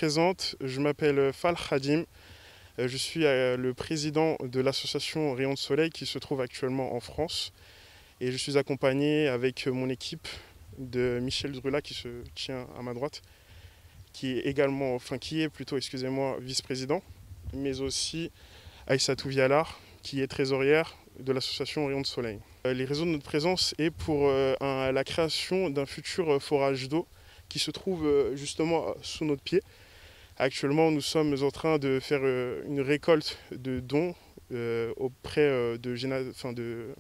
présente, je m'appelle Fal Khadim. Je suis le président de l'association Rayon de Soleil qui se trouve actuellement en France. Et je suis accompagné avec mon équipe de Michel Drula qui se tient à ma droite, qui est plutôt, excusez-moi, vice-président, mais aussi Aïssatou Vialar, qui est trésorière de l'association Rayon de Soleil. Les raisons de notre présence est pour la création d'un futur forage d'eau qui se trouve justement sous notre pied. Actuellement, nous sommes en train de faire une récolte de dons auprès de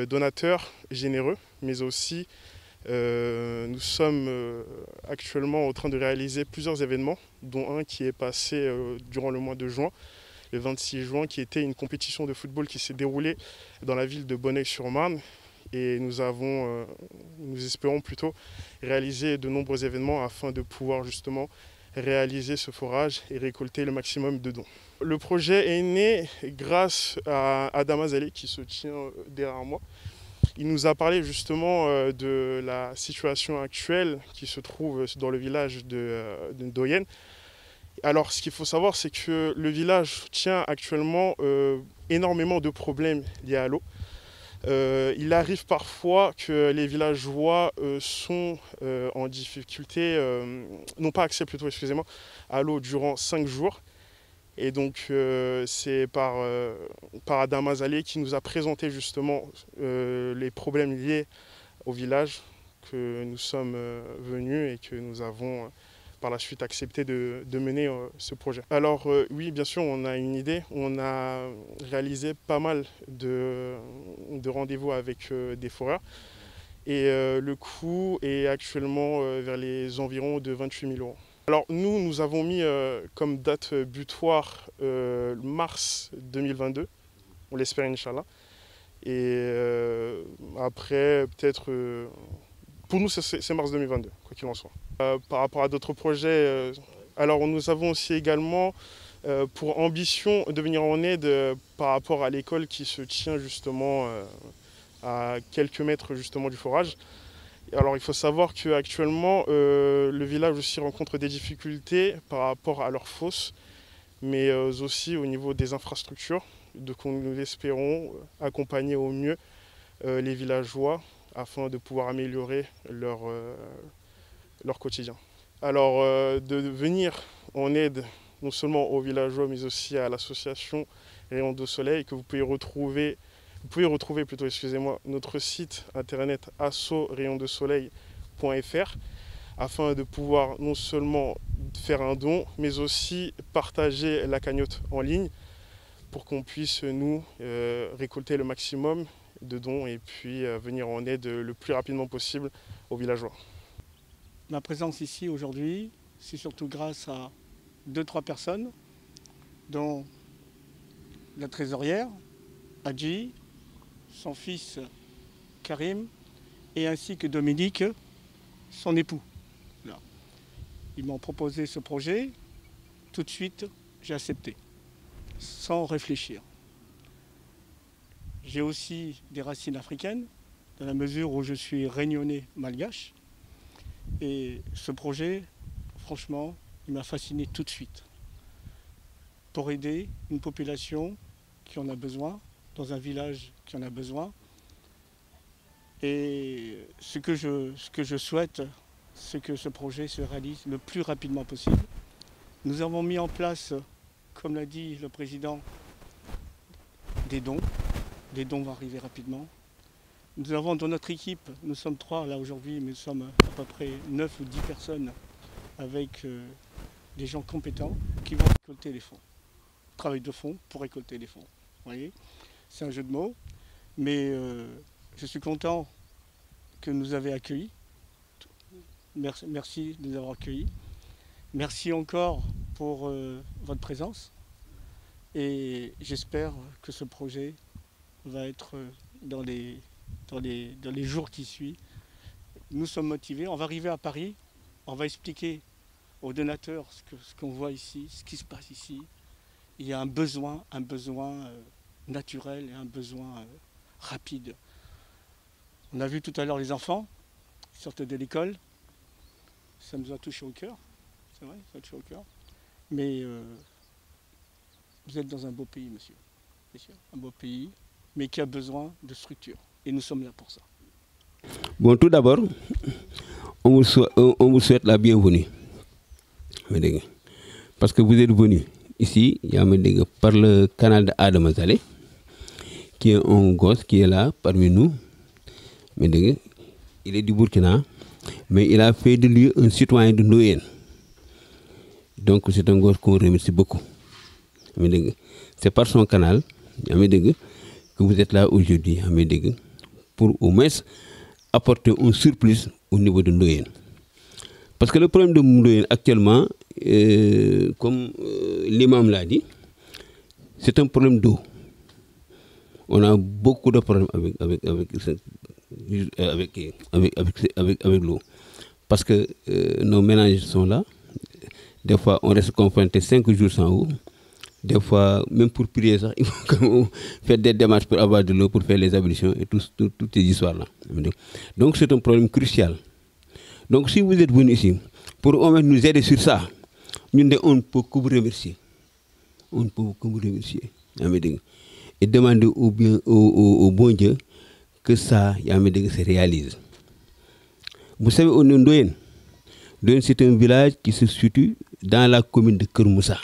donateurs généreux, mais aussi nous sommes actuellement en train de réaliser plusieurs événements, dont un qui est passé durant le mois de juin, le 26 juin, qui était une compétition de football qui s'est déroulée dans la ville de Bonneuil-sur-Marne. Et nous espérons plutôt réaliser de nombreux événements afin de pouvoir justement réaliser ce forage et récolter le maximum de dons. Le projet est né grâce à Adam Azaleh qui se tient derrière moi. Il nous a parlé justement de la situation actuelle qui se trouve dans le village de Ndoyen. Alors, ce qu'il faut savoir, c'est que le village tient actuellement énormément de problèmes liés à l'eau. Il arrive parfois que les villageois sont en difficulté, n'ont pas accès plutôt, excusez-moi, à l'eau durant 5 jours. Et donc c'est par Adam Azaleh qui nous a présenté justement les problèmes liés au village que nous sommes venus et que nous avons par la suite accepté de mener ce projet. Alors oui, bien sûr, on a une idée. On a réalisé pas mal de rendez-vous avec des foreurs. Et le coût est actuellement vers les environs de 28 000 €. Alors nous avons mis comme date butoir mars 2022. On l'espère, Inch'Allah. Et après, peut-être... pour nous, c'est mars 2022, quoi qu'il en soit. Par rapport à d'autres projets, alors nous avons aussi également pour ambition de venir en aide par rapport à l'école qui se tient justement à quelques mètres justement du forage. Alors il faut savoir qu'actuellement le village aussi rencontre des difficultés par rapport à leurs fosses, mais aussi au niveau des infrastructures. Donc nous espérons accompagner au mieux les villageois afin de pouvoir améliorer leur quotidien. Alors de venir en aide non seulement aux villageois mais aussi à l'association Rayon de Soleil que vous pouvez retrouver plutôt, excusez-moi, notre site internet asso-rayondesoleil.fr afin de pouvoir non seulement faire un don mais aussi partager la cagnotte en ligne pour qu'on puisse nous récolter le maximum de dons et puis venir en aide le plus rapidement possible aux villageois. Ma présence ici aujourd'hui, c'est surtout grâce à 2-3 personnes, dont la trésorière, Hadji, son fils Karim, et ainsi que Dominique, son époux. Là. Ils m'ont proposé ce projet, tout de suite j'ai accepté, sans réfléchir. J'ai aussi des racines africaines, dans la mesure où je suis réunionnais malgache. Et ce projet, franchement, il m'a fasciné tout de suite. Pour aider une population qui en a besoin, dans un village qui en a besoin. Et ce que je souhaite, c'est que ce projet se réalise le plus rapidement possible. Nous avons mis en place, comme l'a dit le président, des dons. Les dons vont arriver rapidement. Nous avons dans notre équipe, nous sommes 3 là aujourd'hui, mais nous sommes à peu près 9 ou 10 personnes avec des gens compétents qui vont récolter les fonds. Travail de fond pour récolter les fonds. Vous voyez, c'est un jeu de mots, mais je suis content que nous ayez accueillis. Merci de nous avoir accueillis. Merci encore pour votre présence et j'espère que ce projet va être dans les jours qui suivent. Nous sommes motivés, on va arriver à Paris, on va expliquer aux donateurs ce qu'on voit ici, ce qui se passe ici. Il y a un besoin naturel et un besoin rapide. On a vu tout à l'heure les enfants qui sortent de l'école, ça nous a touché au cœur. c'est vrai, ça te chaud au cœur. Mais vous êtes dans un beau pays, monsieur. C'est sûr, un beau pays, mais qui a besoin de structure. Et nous sommes là pour ça. Bon, tout d'abord, on vous souhaite la bienvenue. Parce que vous êtes venu ici, par le canal de Adam Azaleh, qui est un gosse qui est là parmi nous. Il est du Burkina, mais il a fait de lui un citoyen de Ndoyen. Donc c'est un gosse qu'on remercie beaucoup. C'est par son canal que vous êtes là aujourd'hui, pour au moins apporter un surplus au niveau de Ndoyen. Parce que le problème de Ndoyen actuellement, comme l'imam l'a dit, c'est un problème d'eau. On a beaucoup de problèmes avec l'eau. Parce que nos ménages sont là. Des fois, on reste confronté 5 jours sans eau. Des fois, même pour prier, ça, il faut faire des démarches pour avoir de l'eau, pour faire les ablutions et toutes ces histoires-là. Donc, c'est un problème crucial. Donc, si vous êtes venu ici pour au moins nous aider sur ça, on ne peut que vous remercier. On ne peut que vous remercier. Et demander au bon Dieu que ça se réalise. Vous savez, au Ndoyen, c'est un village qui se situe dans la commune de Kermoussa,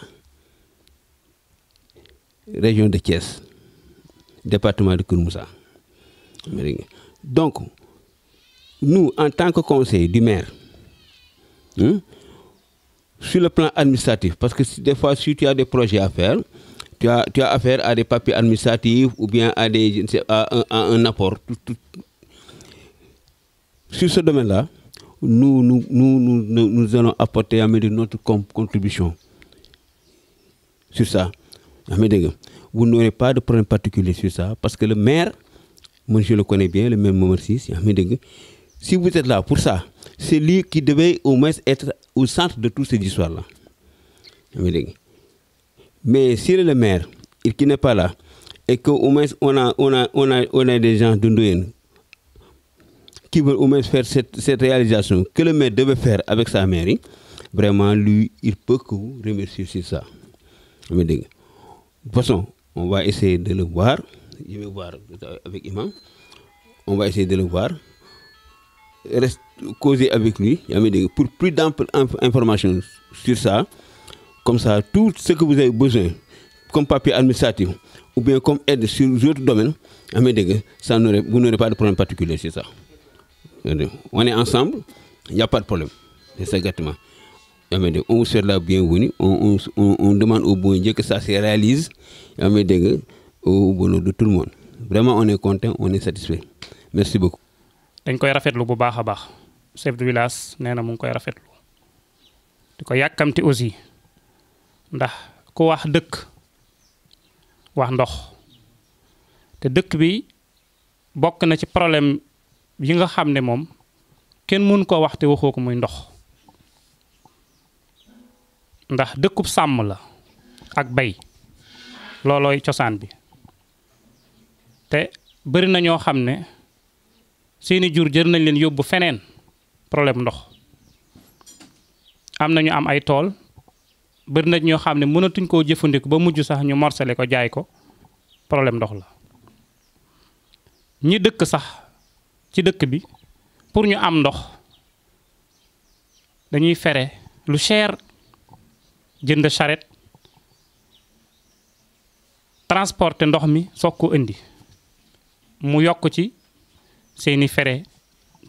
région de Thiès, département de Kermoussa. Donc, nous, en tant que conseil du maire, sur le plan administratif, parce que des fois, si tu as des projets à faire, tu as affaire à des papiers administratifs ou bien à un apport. Sur ce domaine-là, nous allons apporter notre contribution sur ça. Vous n'aurez pas de problème particulier sur ça, parce que le maire, moi je le connais bien, le maire Momar Ciss, si vous êtes là pour ça, c'est lui qui devait au moins être au centre de toutes ces histoires-là. Mais si le maire, qui n'est pas là, et qu'au moins on a des gens de Ndoyen qui veulent au moins faire cette réalisation que le maire devait faire avec sa mairie, vraiment, lui, il peut que vous remercier sur ça. De toute façon, on va essayer de le voir. Je vais voir avec Imam. On va essayer de le voir. Causer avec lui pour plus d'amples informations sur ça. Comme ça, tout ce que vous avez besoin, comme papier administratif, ou bien comme aide sur d'autres domaines, vous n'aurez pas de problème particulier sur ça. On est ensemble, il n'y a pas de problème. C'est ça exactement. On vous souhaite la bienvenue, on demande au bon Dieu que ça se réalise au bonheur de tout le monde. Vraiment, on est content, on est satisfait. Merci beaucoup. dañ koy rafetlu bu baax a baax chef de village nee na mu ngi koy rafetlu di ko yàkkamti aussi ndax ku wax dëkk wax ndox te dëkk bi bokk na ci problème yi nga xam ne moom kenn mënu ko wax te waxoo ko muy ndox ndax dëkkub sàmm la ak bay loolooy cosaan bi te bëri na ñoo xam ne seeni jur jër nañ leen yóbbu feneen problème ndox am na ñu am ay tool bëri na ñoo xam ne mënatuñ koo jëfandiku ba mujj sax ñu morcelé ko jaay ko problème ndox la ñi dëkk sax ci dëkk bi pour ñu am ndox dañuy fere lu cher jënd charrette transporter ndox mi soog ko indi mu yokk ci seeni fere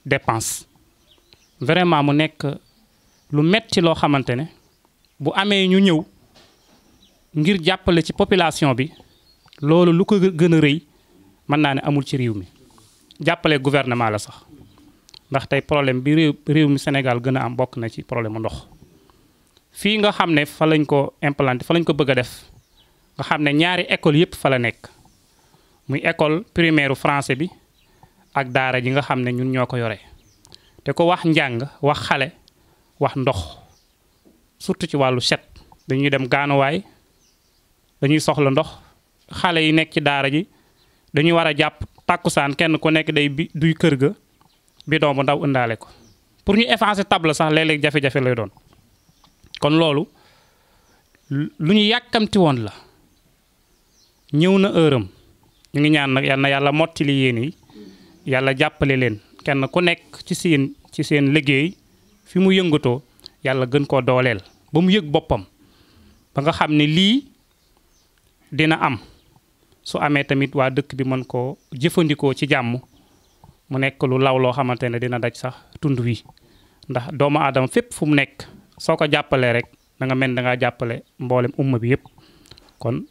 dépense vraiment mu nekk lu metti loo xamante ne bu amee ñu ñëw ngir jàppale ci population bi loolu lu ko gën a rëy mën naa ne amul ci réew mi jàppale gouvernement la sax ndax tey problème bi réew mi Sénégal gën a am bokk na ci problème mu ndox fii nga xam ne fa lañ ko implanté fa lañ ko bëgg a def nga xam ne ñaari école yépp fa la nekk muy école primaire français bi ak daara ji nga xam ne ñun ñoo ko yore te ko wax njàng wax xale wax ndox surtout ci wàllu set dañuy dem gaanuwaay dañuy soxla ndox xale yi nekk ci daara ji dañuy war a jàpp tàkkusaan kenn ku nekk day duy kër ga bidon bu ndaw ëndaale ko pour ñu effacer table sax léeg-léeg jafe-jafe lay doon kon loolu lu ñu yàkkamti woon la ñëw na heuram ñu ngi ñaan nag yal na yàlla mottali yéen yi yàlla jàppale leen kenn ku nekk ci seen liggéey fi mu yëngatoo yàlla gën koo dooleel ba mu yëg boppam ba nga xam ne lii dina am su amee tamit waa dëkk bi mën koo jëfandikoo ci jàmm mu nekk lu law loo xamante ne dina daj sax tund wi ndax doomu aadama fépp fu mu nekk soo ko jàppalee rek da nga mel da ngaa jàppale mboolem umma bi yëpp kon